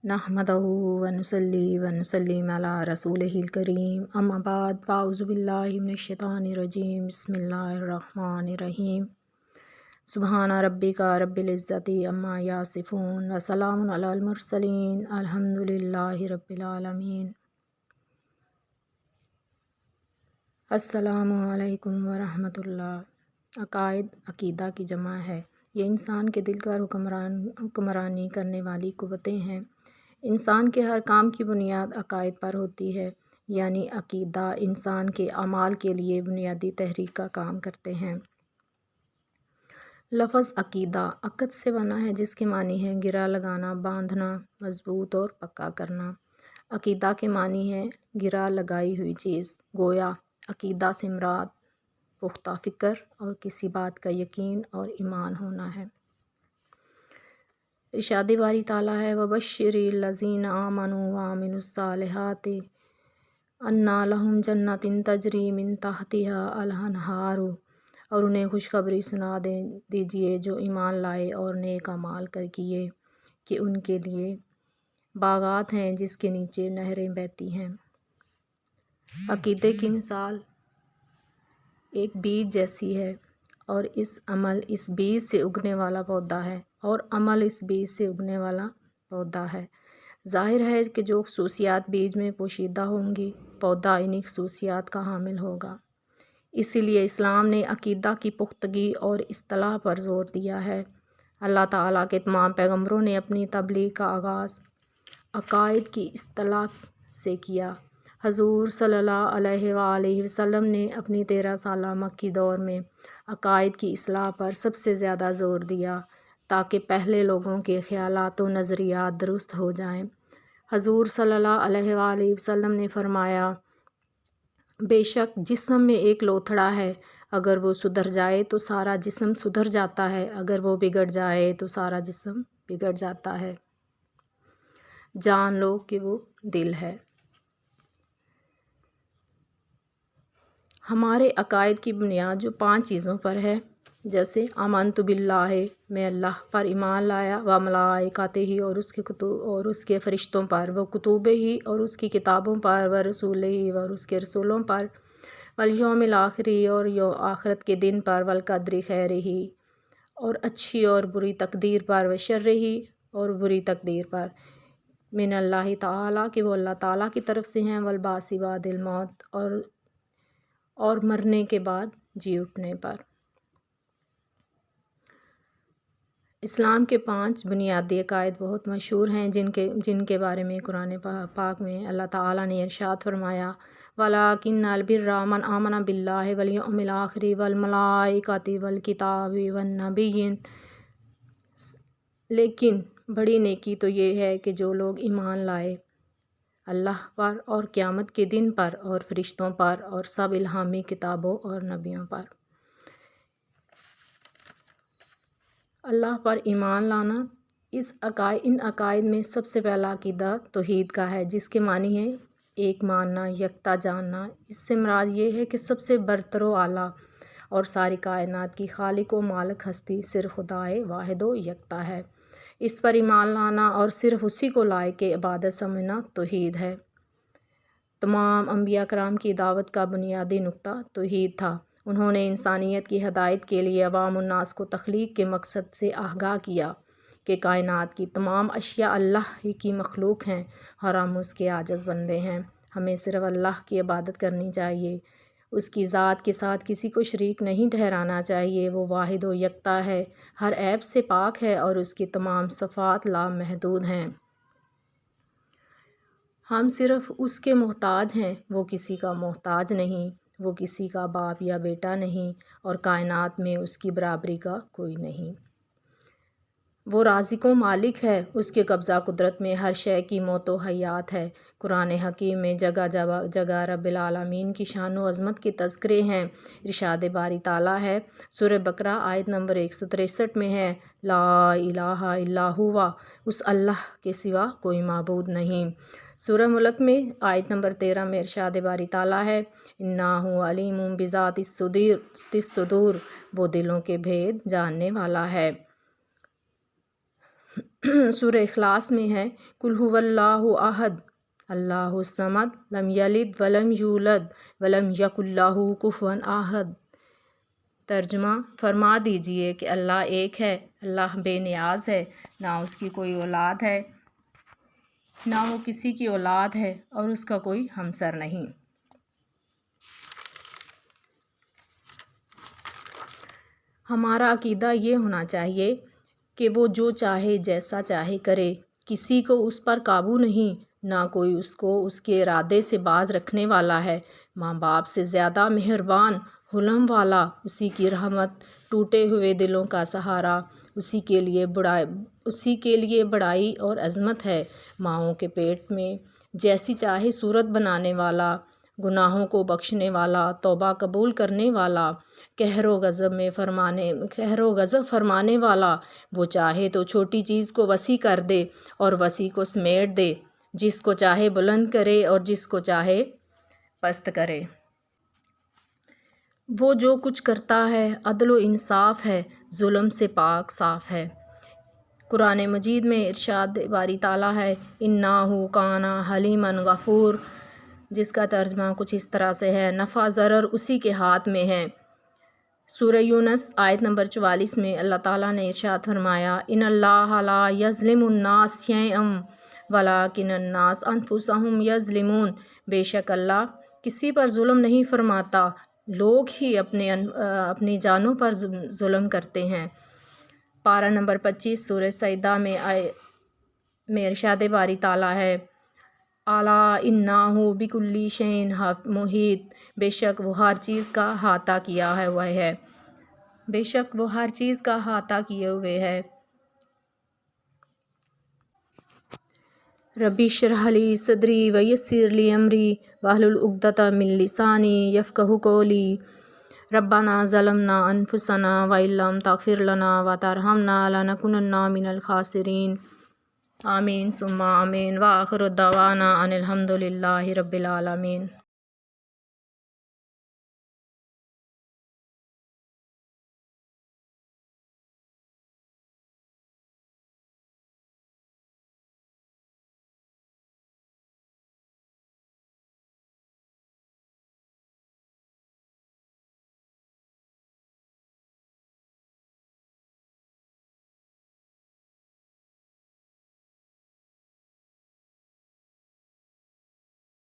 नहमदहु व नुसल्ली व नुसल्लिम अला रसूलिहिल करीम अम्मा बाद फ़ाउज़ु बिल्लाहि मिनश शैतानिर रजीम बिस्मिल्लाहिर रहमानिर रहीम सुब्हाना रब्बिका रब्बिल इज़्ज़ति अम्मा यासिफ़ून व सलामुन अलल मुरसलीन अल्हम्दुलिल्लाहि रब्बिल आलमीन। अस्सलामु अलैकुम व रहमतुल्लाह। अकायद अकीदा की जमा है। ये इंसान के दिल का हुक्मरानी करने वाली क़ुव्वतें हैं। इंसान के हर काम की बुनियाद अकायद पर होती है, यानी अकीदा इंसान के अमाल के लिए बुनियादी तहरीक का काम करते हैं। लफ़्ज़ अकीदा अक़द से बना है, जिसके मानी है गिरा लगाना, बांधना, मजबूत और पक्का करना। अकीदा के मानी है गिरा लगाई हुई चीज़। गोया अकीदा से मुराद पुख्ता फ़िक्र और किसी बात का यकीन और ईमान होना है। इरशाद बारी ताला है वबश्शिरिल लज़ीना आमनू व अमिलुस्सालिहाति अन्ना लहुम जन्नतिन तजरी मिन तहतिहा अल अन्हारू, और उन्हें खुशखबरी सुना दीजिए जो ईमान लाए और नेक अमाल कर किए कि उनके लिए बागात हैं जिसके नीचे नहरें बहती हैं। अकीदे की मिसाल एक बीज जैसी है, और इस बीज से उगने वाला पौधा है, और अमल इस बीज से उगने वाला पौधा है। ज़ाहिर है कि जो खसूसियात बीज में पोशीदा होंगी, पौधा इन्हीं खसूसियात का हामिल होगा। इसीलिए इस्लाम ने अकीदा की पुख्तगी और इस्तिलाह पर ज़ोर दिया है। अल्लाह ताला के तमाम पैगम्बरों ने अपनी तबलीग का आगाज़ अकायद की इस्तिलाह से किया। हजूर सल्लल्लाहु अलैहि वसल्लम ने अपनी 13 साला मक्की दौर में अकायद की इस्लाह पर सबसे ज़्यादा ज़ोर दिया, ताकि पहले लोगों के ख़यालात व नज़रियात दुरुस्त हो जाएं। हजूर सल्लल्लाहु अलैहि वसल्लम ने फरमाया, बेशक जिस्म में एक लोथड़ा है, अगर वो सुधर जाए तो सारा जिस्म सुधर जाता है, अगर वो बिगड़ जाए तो सारा जिस्म बिगड़ जाता है। जान लो कि वो दिल है। हमारे अकायद की बुनियाद जो 5 चीज़ों पर है, जैसे आमनतु बिल्लाहि, मैं अल्लाह पर ईमान लाया, व मलाइकातिही, और उसके कुतुब और उसके फ़रिश्तों पर, व कुतुबिही, और उसकी किताबों पर, व रसूलिही, और उसके रसूलों पर, वल यौमिल आखिरी, और आखिरत के दिन पर, वल क़द्रि खैरिही, और अच्छी और बुरी तकदीर पर, व शर्रिही, और बुरी तकदीर पर, मिनल्लाहि ताला, कि वो अल्लाह ताला की तरफ से हैं, वल बासी बादिल मौत, और मरने के बाद जी उठने पर। इस्लाम के 5 बुनियादी अकायद बहुत मशहूर हैं, जिनके बारे में कुरान पाक में अल्लाह ताला ने इरशाद फरमाया, वलाकिन्नल बिर्रा मन आमन बिल्लाहि वल यौमिल आखिरि वल मलाइकाति वल किताबि वन नबिय्यिन। लेकिन बड़ी नेकी तो ये है कि जो लोग ईमान लाए अल्लाह पर और क़यामत के दिन पर और फ़रिश्तों पर और सब इल्हामी किताबों और नबियों पर। अल्लाह पर ईमान लाना, इन अकायद में सबसे पहला अकीदा तौहीद का है, जिसके मानी है एक मानना, यकता जानना। इससे मुराद ये है कि सबसे बरतर व आला और सारी कायनात की खालिक व मालिक हस्ती सिर्फ़ खुदाए वाहिद व यकता है। इस पर ईमान लाना और सिर्फ़ उसी को लायक इबादत समझना तौहीद है। तमाम अंबिया कराम की दावत का बुनियादी नुक्ता तौहीद था। उन्होंने इंसानियत की हदायत के लिए अवामुन्नास को तख्लीक के मकसद से आगाह किया कि कायनात की तमाम अशिया अल्लाह ही की मखलूक हैं और हम उसके आजिज़ बंदे हैं। हमें सिर्फ़ अल्लाह की इबादत करनी चाहिए, उसकी ज़ात के साथ किसी को शरीक नहीं ठहराना चाहिए। वो वाहिद व यकता है, हर ऐब से पाक है, और उसकी तमाम सिफ़ात लामहदूद हैं। हम सिर्फ़ उसके मोहताज हैं, वो किसी का मोहताज नहीं, वो किसी का बाप या बेटा नहीं, और कायनात में उसकी बराबरी का कोई नहीं। वो राज़िक़ व मालिक है, उसके कब्ज़ा कुदरत में हर शय की मौत व हयात है। कुरान हकीम में जगह जगह रब्बिल आलमीन की शान व अज़मत के तज़किरे हैं। इरशाद बारी ताला है, सूरह बकरा आयत नंबर 163 में है, ला इलाहा इल्ला हुवा, उस अल्लाह के सिवा कोई माबूद नहीं। सूरह मुल्क में आयत नंबर 13 में इरशाद बारी ताला है, इन्नाहु अलीमुम बिज़ातिस सुदूर, वो दिलों के भेद जानने वाला है। سورہ اخلاص میں ہے قل هو اللہ احد اللہ الصمد لم یلد ولم یولد ولم یکن لہ کفوا احد۔ ترجمہ، فرما دیجئے کہ اللہ ایک ہے، اللہ بے نیاز ہے، نہ اس کی کوئی اولاد ہے، نہ وہ کسی کی اولاد ہے اور اس کا کوئی ہمسر نہیں۔ ہمارا عقیدہ یہ ہونا چاہیے کہ وہ جو چاہے جیسا چاہے کرے، کسی کو اس پر قابو نہیں، نہ کوئی اس کو اس کے ارادے سے باز رکھنے والا ہے۔ ماں باپ سے زیادہ مہربان، حلم والا، اسی کی رحمت، ٹوٹے ہوئے دلوں کا سہارا، اسی کے لیے بڑائی اور عظمت ہے۔ ماؤں کے پیٹ میں جیسی چاہے صورت بنانے والا، گناہوں کو بخشنے والا، توبہ قبول کرنے والا، قہر و غضب فرمانے والا، وہ چاہے تو چھوٹی چیز کو وسیع کر دے اور وسیع کو سمیٹ دے، جس کو چاہے بلند کرے اور جس کو چاہے پست کرے۔ وہ جو کچھ کرتا ہے عدل و انصاف ہے، ظلم سے پاک صاف ہے۔ قرآن مجید میں ارشاد باری تعالیٰ ہے اِنَّهُ كَانَ حَلِيمًا غفور، جس کا ترجمہ کچھ اس طرح سے ہے نفع ضرر اسی کے ہاتھ میں ہے۔ سورہ یونس آیت نمبر 44 میں اللہ تعالیٰ نے ارشاد فرمایا ان اللہ لا یظلم الناس شیئا ولکن الناس انفسہم یظلمون، بے شک اللہ کسی پر ظلم نہیں فرماتا، لوگ ہی اپنی جانوں پر ظلم کرتے ہیں۔ پارہ نمبر 25 سورہ سجدہ میں ارشاد باری تعالیٰ ہے الا انہ بکل شیء محیط، بے شک وہ ہر چیز کا احاطہ کیا ہوا ہے، بے شک وہ ہر چیز کا احاطہ کیے ہوئے ہے۔ ربی اشرح لی صدری ویسر لی امری واحلل عقدۃ من لسانی یفقہوا قولی۔ ربنا ظلمنا انفسنا وان لم تغفر لنا وترحمنا لنکونن من الخاسرین۔ آمین ثم آمین وآخر دعوانا ان الحمد للہ رب العالمین۔